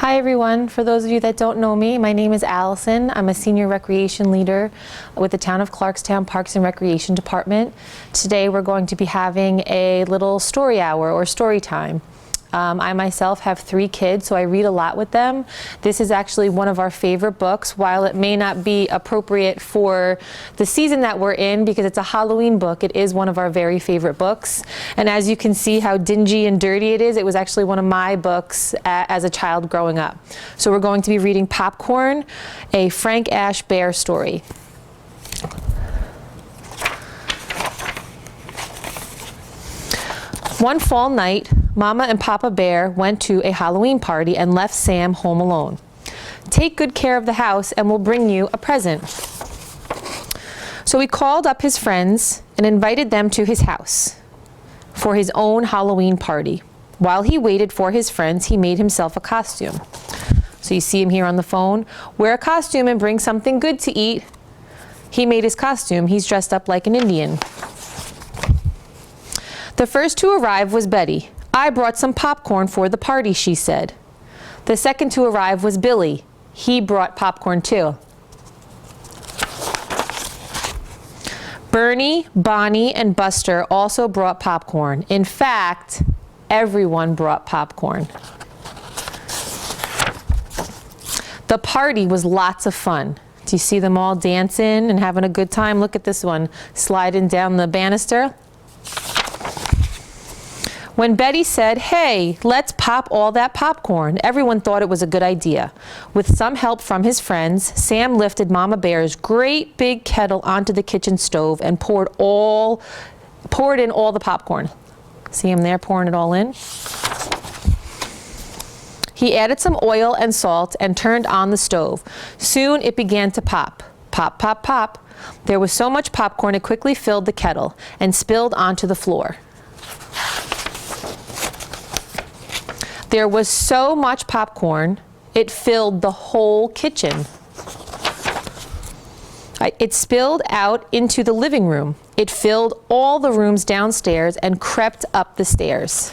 Hi everyone. For those of you that don't know me, my name is Allyson. I'm a senior recreation leader with the Town of Clarkstown Parks and Recreation Department. Today we're going to be having a little story hour or story time. I myself have 3 kids, so I read a lot with them. This is actually one of our favorite books. While it may not be appropriate for the season that we're in because it's a Halloween book, it is one of our very favorite books. And as you can see how dingy and dirty it is, it was actually one of my books as a child growing up. So we're going to be reading Popcorn, a Frank Ash bear story. One fall night, Mama and Papa Bear went to a Halloween party and left Sam home alone. "Take good care of the house and we'll bring you a present." So he called up his friends and invited them to his house for his own Halloween party. While he waited for his friends, he made himself a costume. So you see him here on the phone. Wear a costume and bring something good to eat. He made his costume. He's dressed up like an Indian. The first to arrive was Betty. "I brought some popcorn for the party," she said. The second to arrive was Billy. He brought popcorn too. Bernie, Bonnie, and Buster also brought popcorn. In fact, everyone brought popcorn. The party was lots of fun. Do you see them all dancing and having a good time? Look at this one, sliding down the banister. When Betty said, "Hey, let's pop all that popcorn," everyone thought it was a good idea. With some help from his friends, Sam lifted Mama Bear's great big kettle onto the kitchen stove and poured in all the popcorn. See him there pouring it all in? He added some oil and salt and turned on the stove. Soon it began to pop. Pop, pop, pop. There was so much popcorn it quickly filled the kettle and spilled onto the floor. There was so much popcorn, it filled the whole kitchen. It spilled out into the living room. It filled all the rooms downstairs and crept up the stairs.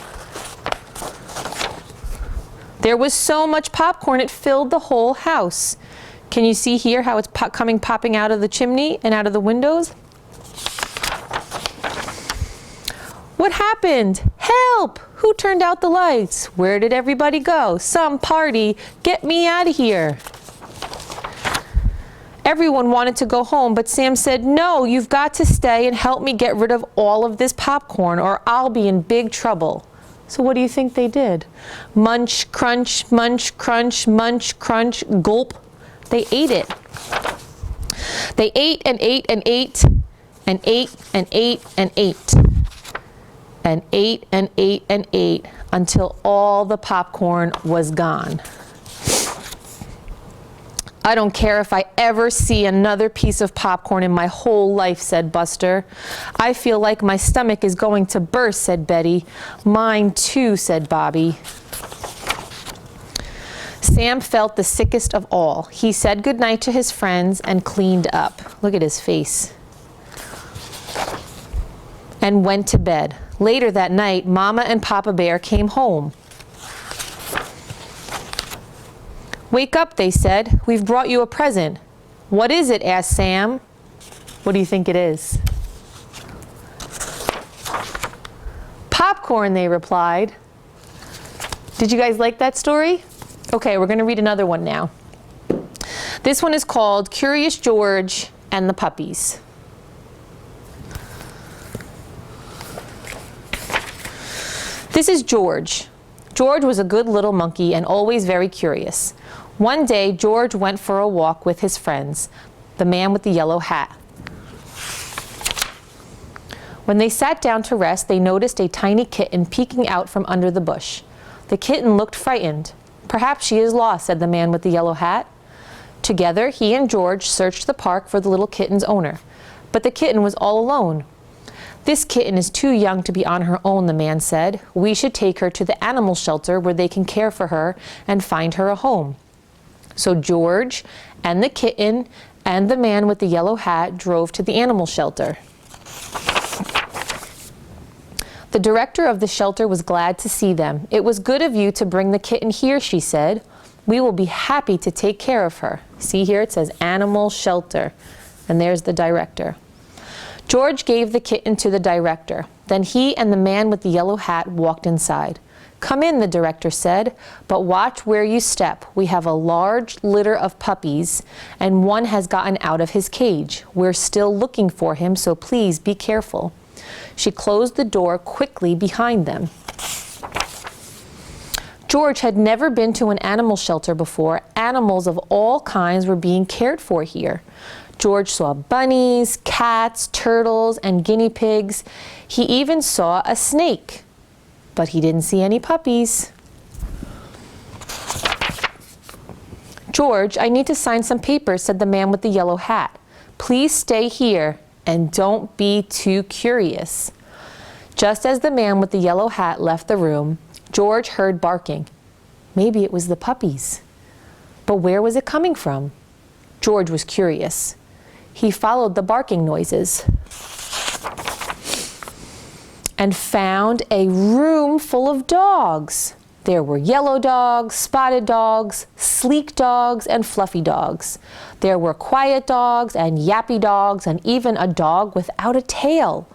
There was so much popcorn, it filled the whole house. Can you see here how it's popping out of the chimney and out of the windows? What happened? Help! Who turned out the lights? Where did everybody go? Some party! Get me out of here! Everyone wanted to go home, but Sam said, "No, you've got to stay and help me get rid of all of this popcorn or I'll be in big trouble." So what do you think they did? Munch, crunch, munch, crunch, munch, crunch, gulp. They ate it. They ate and ate and ate and ate and ate and ate. And ate and ate and ate until all the popcorn was gone. "I don't care if I ever see another piece of popcorn in my whole life," said Buster. "I feel like my stomach is going to burst," said Betty. "Mine too," said Bobby. Sam felt the sickest of all. He said goodnight to his friends and cleaned up. Look at his face. And went to bed. Later that night, Mama and Papa Bear came home. "Wake up," they said. "We've brought you a present." "What is it?" asked Sam. What do you think it is? "Popcorn," they replied. Did you guys like that story? Okay, we're going to read another one now. This one is called Curious George and the Puppies. This is George. George was a good little monkey and always very curious. One day, George went for a walk with his friends, the man with the yellow hat. When they sat down to rest, they noticed a tiny kitten peeking out from under the bush. The kitten looked frightened. "Perhaps she is lost," said the man with the yellow hat. Together, he and George searched the park for the little kitten's owner, but the kitten was all alone. "This kitten is too young to be on her own," the man said. "We should take her to the animal shelter where they can care for her and find her a home." So George and the kitten and the man with the yellow hat drove to the animal shelter. The director of the shelter was glad to see them. "It was good of you to bring the kitten here," she said. We will be happy to take care of her. See here, it says animal shelter. And there's the director. George gave the kitten to the director. Then he and the man with the yellow hat walked inside. Come in, the director said, but watch where you step. We have a large litter of puppies, and one has gotten out of his cage. We're still looking for him, so please be careful. She closed the door quickly behind them. George had never been to an animal shelter before. Animals of all kinds were being cared for here. George saw bunnies, cats, turtles, and guinea pigs. He even saw a snake. But he didn't see any puppies. George, I need to sign some papers, said the man with the yellow hat. Please stay here and don't be too curious. Just as the man with the yellow hat left the room, George heard barking. Maybe it was the puppies. But where was it coming from? George was curious. He followed the barking noises and found a room full of dogs. There were yellow dogs, spotted dogs, sleek dogs, and fluffy dogs. There were quiet dogs and yappy dogs and even a dog without a tail.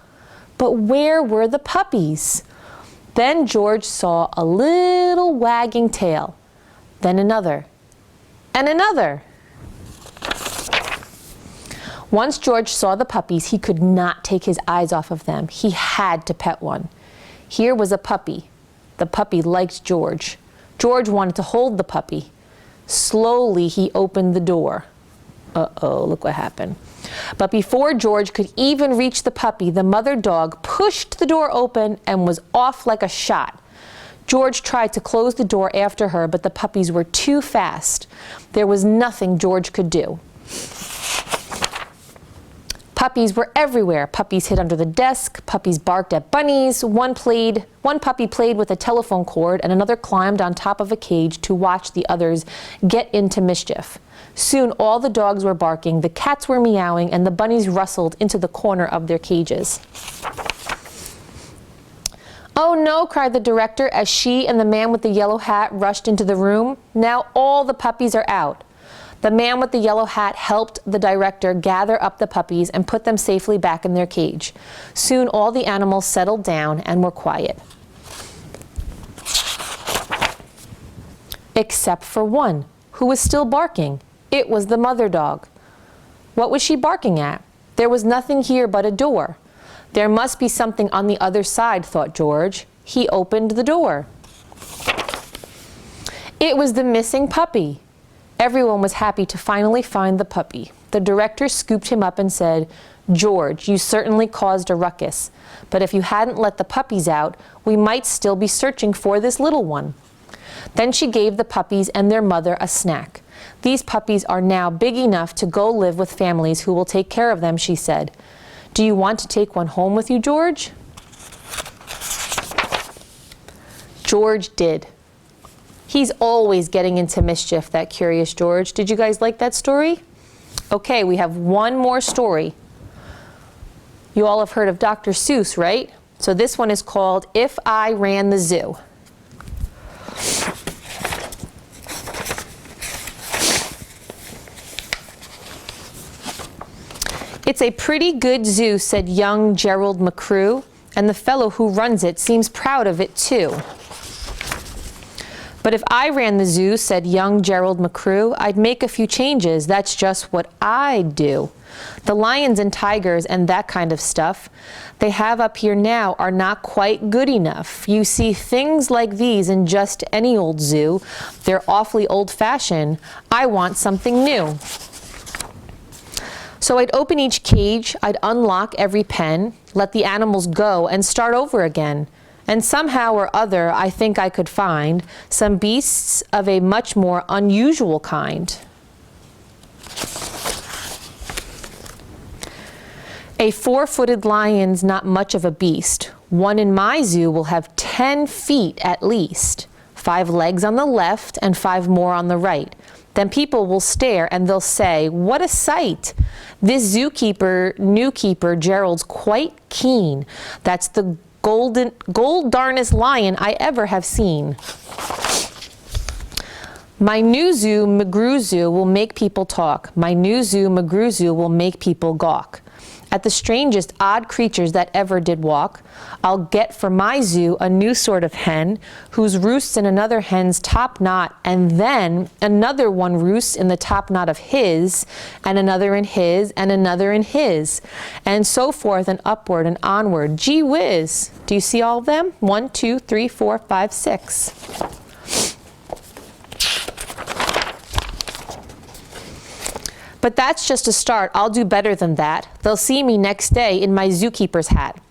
But where were the puppies? Then George saw a little wagging tail, then another, and another. Once George saw the puppies, he could not take his eyes off of them. He had to pet one. Here was a puppy. The puppy liked George. George wanted to hold the puppy. Slowly, he opened the door. Uh-oh, look what happened. But before George could even reach the puppy, the mother dog pushed the door open and was off like a shot. George tried to close the door after her, but the puppies were too fast. There was nothing George could do. Puppies were everywhere. Puppies hid under the desk. Puppies barked at bunnies. One puppy played with a telephone cord, and another climbed on top of a cage to watch the others get into mischief. Soon all the dogs were barking, the cats were meowing, and the bunnies rustled into the corner of their cages. Oh no, cried the director as she and the man with the yellow hat rushed into the room. Now all the puppies are out. The man with the yellow hat helped the director gather up the puppies and put them safely back in their cage. Soon all the animals settled down and were quiet. Except for one, who was still barking. It was the mother dog. What was she barking at? There was nothing here but a door. There must be something on the other side, thought George. He opened the door. It was the missing puppy. Everyone was happy to finally find the puppy. The director scooped him up and said, George, you certainly caused a ruckus, but if you hadn't let the puppies out, we might still be searching for this little one. Then she gave the puppies and their mother a snack. These puppies are now big enough to go live with families who will take care of them, she said. Do you want to take one home with you, George? George did. He's always getting into mischief, that curious George. Did you guys like that story? Okay, we have one more story. You all have heard of Dr. Seuss, right? So this one is called If I Ran the Zoo. It's a pretty good zoo, said young Gerald McCrew, and the fellow who runs it seems proud of it too. But if I ran the zoo, said young Gerald McCrew, I'd make a few changes. That's just what I'd do. The lions and tigers and that kind of stuff they have up here now are not quite good enough. You see things like these in just any old zoo. They're awfully old-fashioned. I want something new. So I'd open each cage, I'd unlock every pen, let the animals go and start over again. And somehow or other, I think I could find some beasts of a much more unusual kind. A 4-footed lion's not much of a beast. One in my zoo will have 10 feet at least, 5 legs on the left and 5 more on the right. Then people will stare and they'll say, what a sight! This new keeper, Gerald's quite keen. That's the gold darnest lion I ever have seen. My new zoo, McGrew Zoo, will make people talk. My new zoo, McGrew Zoo, will make people gawk. At the strangest odd creatures that ever did walk, I'll get for my zoo a new sort of hen, whose roosts in another hen's top knot, and then another one roosts in the top knot of his, and another in his, and another in his, and so forth and upward and onward. Gee whiz! Do you see all of them? 1, 2, 3, 4, 5, 6. But that's just a start. I'll do better than that. They'll see me next day in my zookeeper's hat,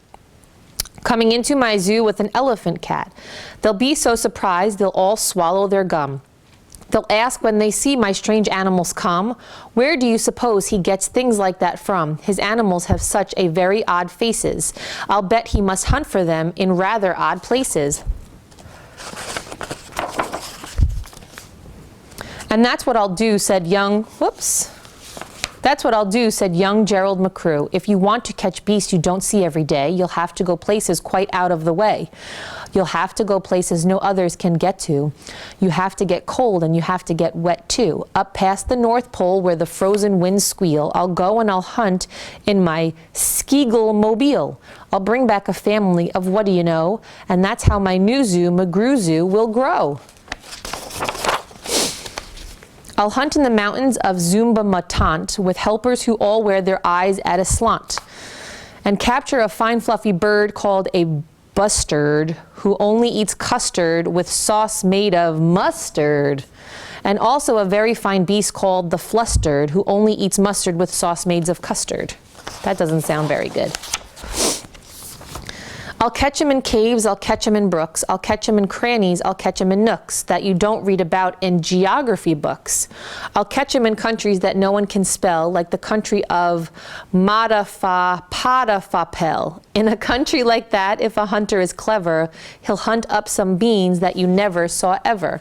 coming into my zoo with an elephant cat. They'll be so surprised they'll all swallow their gum. They'll ask when they see my strange animals come, where do you suppose he gets things like that from? His animals have such a very odd faces. I'll bet he must hunt for them in rather odd places. And that's what I'll do, said young, That's what I'll do, said young Gerald McCrew. If you want to catch beasts you don't see every day, you'll have to go places quite out of the way. You'll have to go places no others can get to. You have to get cold and you have to get wet too. Up past the North Pole where the frozen winds squeal, I'll go and I'll hunt in my Skeagle-mobile. I'll bring back a family of what do you know, and that's how my new zoo, McGrew Zoo, will grow. I'll hunt in the mountains of Zumba-Matant with helpers who all wear their eyes at a slant, and capture a fine fluffy bird called a bustard who only eats custard with sauce made of mustard, and also a very fine beast called the flustered who only eats mustard with sauce made of custard. That doesn't sound very good. I'll catch him in caves, I'll catch him in brooks, I'll catch him in crannies, I'll catch him in nooks that you don't read about in geography books. I'll catch him in countries that no one can spell, like the country of Madafapel. In a country like that, if a hunter is clever, he'll hunt up some beans that you never saw ever.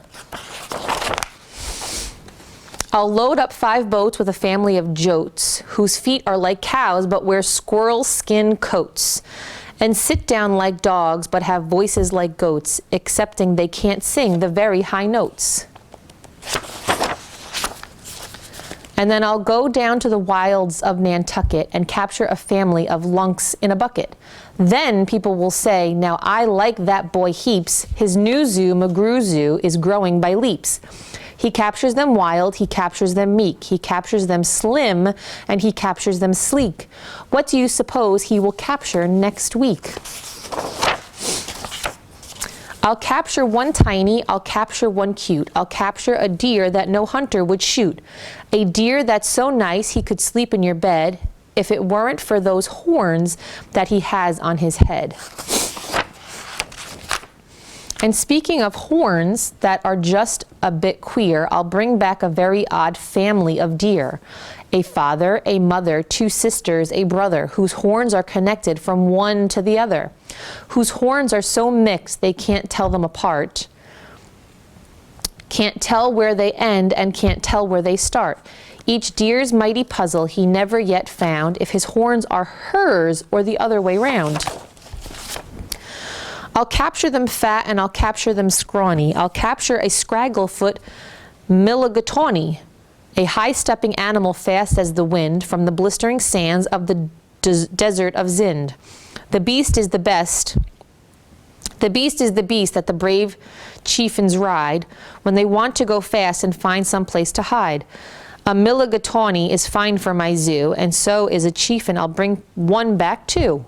I'll load up 5 boats with a family of jotes, whose feet are like cows but wear squirrel skin coats, and sit down like dogs but have voices like goats, excepting they can't sing the very high notes. And then I'll go down to the wilds of Nantucket and capture a family of lunks in a bucket. Then people will say, now I like that boy heaps. His new zoo, McGrew Zoo, is growing by leaps. He captures them wild, he captures them meek, he captures them slim, and he captures them sleek. What do you suppose he will capture next week? I'll capture one tiny, I'll capture one cute, I'll capture a deer that no hunter would shoot. A deer that's so nice he could sleep in your bed if it weren't for those horns that he has on his head. And speaking of horns that are just a bit queer, I'll bring back a very odd family of deer. A father, a mother, 2 sisters, a brother, whose horns are connected from one to the other, whose horns are so mixed they can't tell them apart, can't tell where they end and can't tell where they start. Each deer's mighty puzzle he never yet found if his horns are hers or the other way round. I'll capture them fat and I'll capture them scrawny. I'll capture a scragglefoot milligatawny, a high-stepping animal fast as the wind from the blistering sands of the desert of Zinde. The beast is the best. The beast is the beast that the brave chieftains ride when they want to go fast and find some place to hide. A milligatawny is fine for my zoo, and so is a chieftain. I'll bring one back too.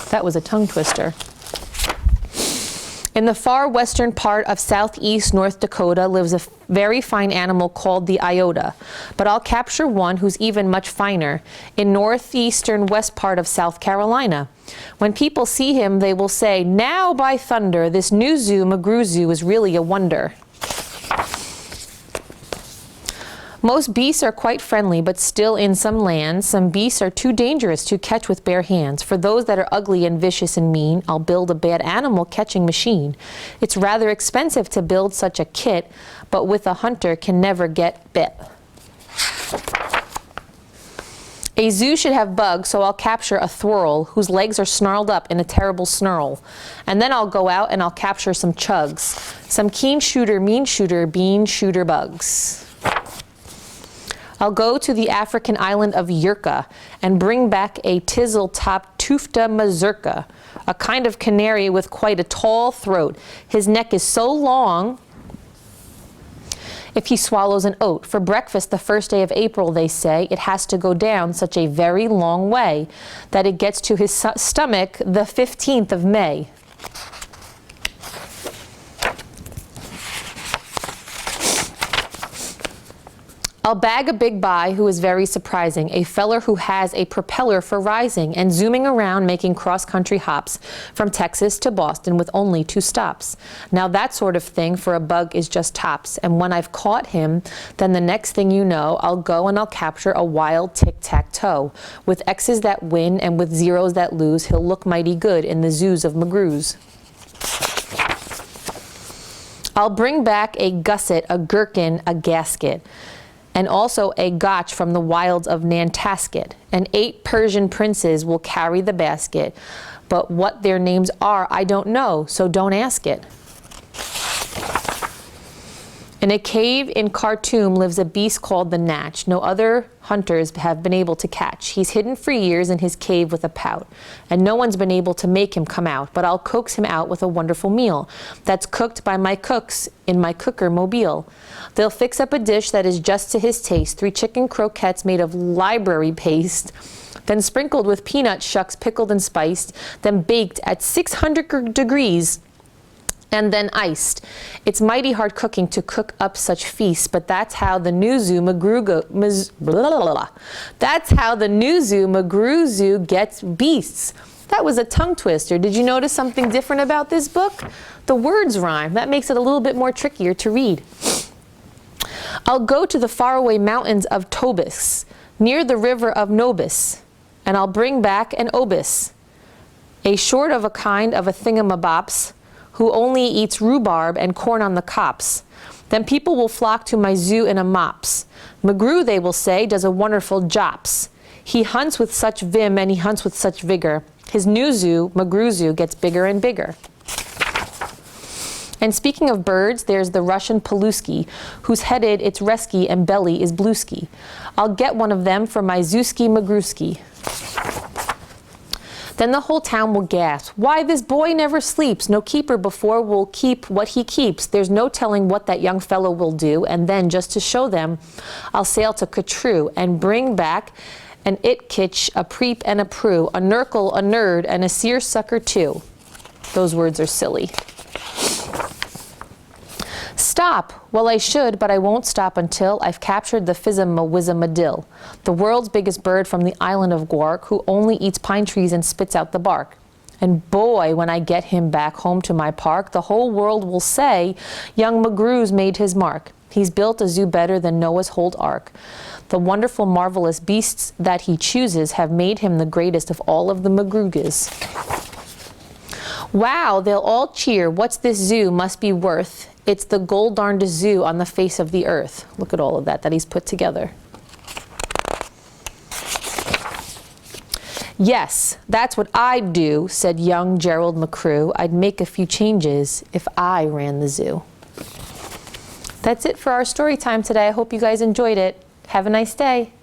That was a tongue twister. In the far western part of southeast North Dakota lives a very fine animal called the iota, but I'll capture one who's even much finer in northeastern west part of South Carolina. When people see him, they will say, now by thunder, this new zoo, McGrew Zoo, is really a wonder. Most beasts are quite friendly, but still in some lands, some beasts are too dangerous to catch with bare hands. For those that are ugly and vicious and mean, I'll build a bad animal catching machine. It's rather expensive to build such a kit, but with a hunter can never get bit. A zoo should have bugs, so I'll capture a thwirl whose legs are snarled up in a terrible snarl. And then I'll go out and I'll capture some chugs. some keen shooter, mean shooter, bean shooter bugs. I'll go to the African island of Yurka and bring back a tizzle-top tufta mazurka, a kind of canary with quite a tall throat. His neck is so long if he swallows an oat. For breakfast the first day of April, they say, it has to go down such a very long way that it gets to his stomach the 15th of May. I'll bag a big buy who is very surprising, a feller who has a propeller for rising and zooming around making cross-country hops from Texas to Boston with only 2 stops. Now that sort of thing for a bug is just tops, and when I've caught him, then the next thing you know, I'll go and I'll capture a wild tic-tac-toe. With X's that win and with zeros that lose, he'll look mighty good in the zoos of McGrew's. I'll bring back a gusset, a gherkin, a gasket, and also a gotch from the wilds of Nantasket. And 8 Persian princes will carry the basket, but what their names are I don't know, so don't ask it. In a cave in Khartoum lives a beast called the Natch. No other hunters have been able to catch. He's hidden for years in his cave with a pout, and no one's been able to make him come out, but I'll coax him out with a wonderful meal that's cooked by my cooks in my cooker mobile. They'll fix up a dish that is just to his taste, 3 chicken croquettes made of library paste, then sprinkled with peanut shucks pickled and spiced, then baked at 600 degrees, and then iced. It's mighty hard cooking to cook up such feasts, but that's how the new zoo McGrew Zoo gets beasts. That was a tongue twister. Did you notice something different about this book? The words rhyme. That makes it a little bit more trickier to read. I'll go to the faraway mountains of Tobis, near the river of Nobis, and I'll bring back an obis, a short of a kind of a thingamabops, who only eats rhubarb and corn on the cops. Then people will flock to my zoo in a mops. McGrew, they will say, does a wonderful jops. He hunts with such vim and he hunts with such vigor. His new zoo, McGrew Zoo, gets bigger and bigger. And speaking of birds, there's the Russian Paluski, who's headed its resky and belly is bluesky. I'll get one of them for my Zooski Magrewski. Then the whole town will gasp, why this boy never sleeps, no keeper before will keep what he keeps. There's no telling what that young fellow will do, and then just to show them, I'll sail to Catrue and bring back an itkitch, a preep and a prue, a nurgle, a nerd, and a seersucker too. Those words are silly. Stop! Well, I should, but I won't stop until I've captured the Phizima-Wizzamadil, the world's biggest bird from the island of Gwark, who only eats pine trees and spits out the bark. And boy, when I get him back home to my park, the whole world will say, young McGrew's made his mark. He's built a zoo better than Noah's whole ark. The wonderful, marvelous beasts that he chooses have made him the greatest of all of the McGrewgas. Wow, they'll all cheer. What's this zoo must be worth? It's the gold-darndest zoo on the face of the earth. Look at all of that he's put together. Yes, that's what I'd do, said young Gerald McGrew. I'd make a few changes if I ran the zoo. That's it for our story time today. I hope you guys enjoyed it. Have a nice day.